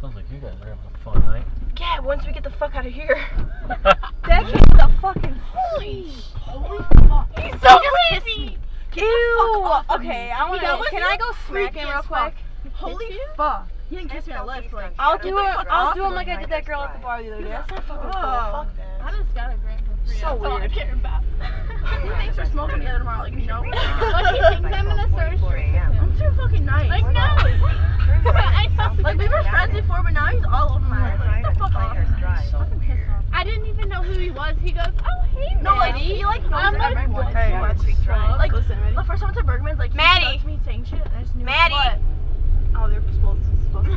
Sounds like you guys are having a fun night. Yeah, once we get the fuck out of here. That kid's a fucking freak. Holy fuck. He's so crazy. Ew. Okay, can I go smack him real quick? Holy fuck. He didn't kiss me on the lips. Like, I'll do him like I did that girl at the bar the other day. That's not fucking cool. Fuck that. I just got a grand for free. So That's all I weird. care about. He thinks we're smoking together tomorrow. Like, you know. Like, he thinks I'm gonna start a streak with him. I'm too fucking nice. Like, no. Like, we were friends before, but now he's all over my ass. Like, the fuck off. Fucking piss off. I didn't even know who he was. He goes, oh, hey, No, like, Maddie. he, like, knows I'm like, everyone. what Hey, the like, Listen, Maddie. the first time I went to Bergman's, like, he Maddie. starts me saying shit, and I just knew Maddie. what. Oh, they're supposed to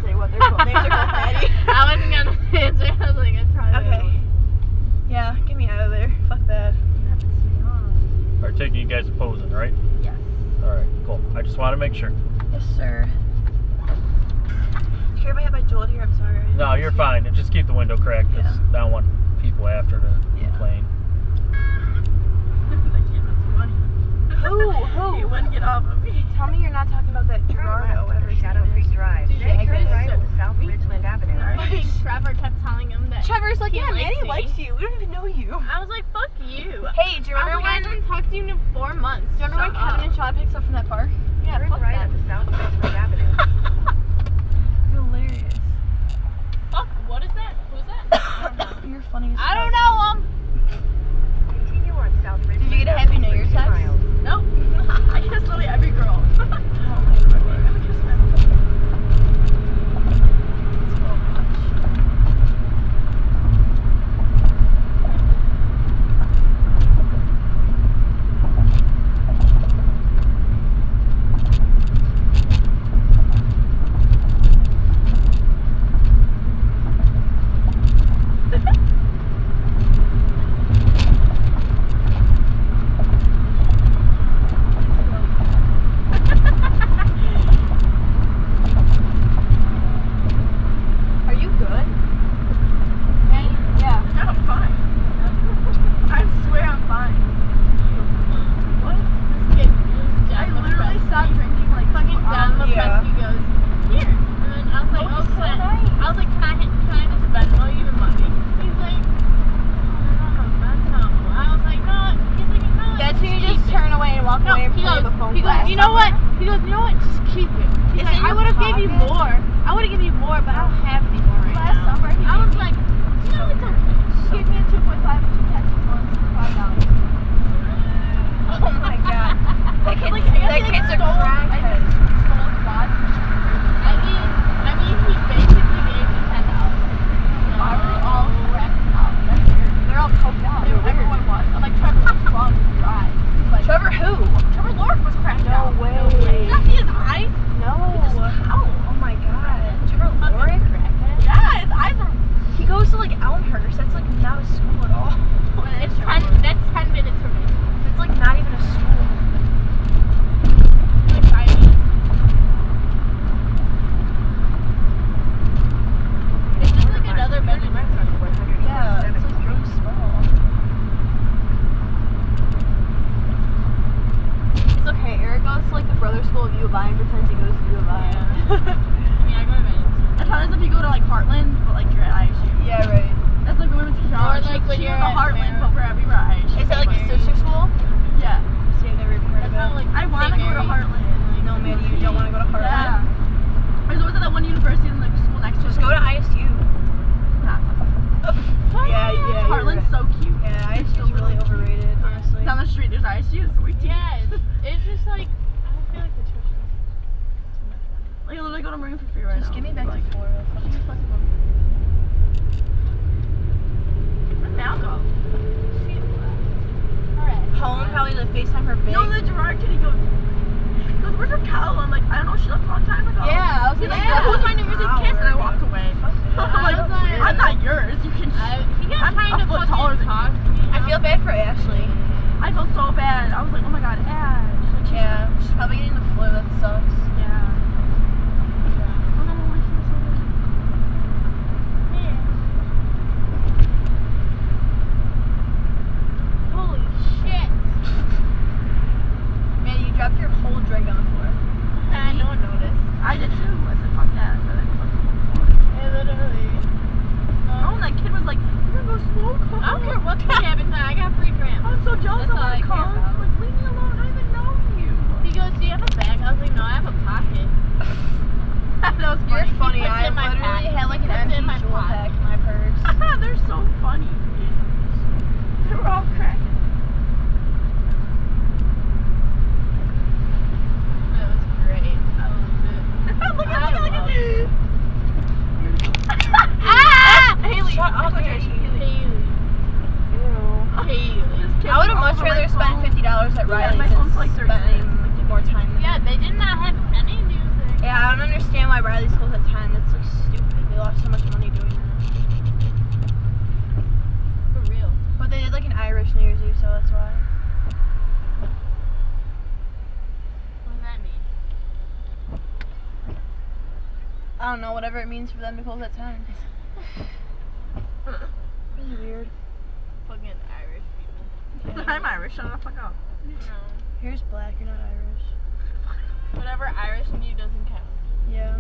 say what their names are called Maddie. I wasn't gonna answer. I was like, it's probably Okay. Yeah, get me out of there. Fuck that. That pissed me off. Alright, taking you guys are posing, right? Yes. Alright, cool. I just want to make sure. Yes, sir. Care if I have my jewel here? I'm sorry. No, you're fine. Just keep the window cracked because I don't want people after to complain. That kid was funny. Who? He wouldn't get off of me. Tell me you're not talking about that Gerardo, whatever his Shadow name Creek is. Drive. Dude, Take Chris right is at the South Ridgeland Avenue. Fucking Trevor kept telling him that. Trevor's like, he yeah, Maddie me. likes you. We don't even know you. I was like, fuck you. Hey, do you I was remember like, I when? haven't talked to you in 4 months. Do you remember when Kevin and Sean picked us up from that park? Yeah, Turn fuck right that. at the South Ridgeland Avenue. Hilarious. Fuck, what is that? Who's that? You're funny as I fuck. don't know him. Continue on South Ridgeland. Did you get a Happy New Year for 2 text? miles. Nope. I kiss literally every girl. Oh my Are you good? Hey, Yeah. Yeah, I'm fine. I swear I'm fine. what? This kid I literally stopped drinking like fucking down the Yeah. press. He goes, here. And then I was like, Oh, oh, so can I? nice. I was like, can I just Venmo you the money? He's like, I don't know, Venmo. I was like, no. He's like, no. That's when you keep just it. turn away and walk No, away and he play goes, the phone. he goes, class you know what? somewhere. He goes, you know what? Just keep it. He's Is like, it in I your would have gave you pocket? more. I would have given you more, but I don't have any more right Last now. summer, he I gave was me- like, no, it's okay. He gave me a 2.5 and 2 packs of blunts for $5. Oh my god. That kid's, Like, I guess that he, kid's a stole, I crackhead. guess he stole quads. I mean, he basically gave me $10. Why were they all wrecked out? That's weird. They're all coked out. Everyone was. I'm like, Trevor, what's wrong with your eyes? He's like, Trevor who? Trevor Lord was cracked No out. way. Did you not see his eyes? No. How? Oh my god. Trevor Lorick? Yeah, his eyes are. He goes to like Elmhurst. That's like not a school at all. It's 10 minutes from me. It's like not even a school. Like 5 minutes. It's just like another bedroom. Yeah, it's like really small. It's okay. Eric goes to like the brother school of U of I and pretends he goes to U of I. I mean, I go to bed. That's how it is if you go to like Heartland, but like you're at ISU. Yeah, right. That's like when we went to Or college. like when she you're was at at Heartland, Merritt. but we were at ISU. Is that like a sister school? Yeah. See, I've never even heard That's of how it. like I want to St. go to Mary- Heartland. No, Maddie, you don't want to go to Heartland? Yeah. There's always that one university in the school next to us. Just go to ISU. Nah. Yeah, Heartland's so cute. Yeah, ISU is really overrated, honestly. Down the street, there's ISU. So we Yeah, it's just like, I don't feel like the tuition is too much money. Like, I literally go to Marine for free right Just now. give me back like, to Florida. she's fucking money. Where'd Mal go? She left. Alright. Home, probably to FaceTime her big. No, the Gerard kid, he goes, where's her cow? I'm like, I don't know, she left a long time ago. Yeah, I was He's like, like, yeah. who's my New Year's Eve kiss? And I walked away. I'm like, I was like- I'm not yours. You can. He kept I'm trying a to foot fucking taller than talk you. to me. I feel bad for Ashley. I felt so bad. I was like, oh my god, Ash. Like, she's Yeah, she's probably getting the flu. That sucks. Yeah. Oh, I feel so bad. Holy shit. Man, you dropped your whole drink on the floor. No one noticed. I did too. I said, fuck that. I said, fuck this. They're so funny. They were all cracking. That was great. I loved it. Look at it. Ah! Haley, Shut up, Haley. Haley. Ew. Haley. I would have much rather spent $50 at Riley's my than phone's like 30 spending more time than Yeah, they did not have any music. Yeah, I don't understand why Riley's closed at 10. That's like stupid. They lost so much money doing that. For real. But they did like an Irish New Year's Eve, so that's why. What does that mean? I don't know, whatever it means for them to close at 10. Really weird. Fucking Irish people. I'm Irish, shut the fuck up. No. Here's black, you're not Irish. Whatever Irish in you doesn't count. Yeah.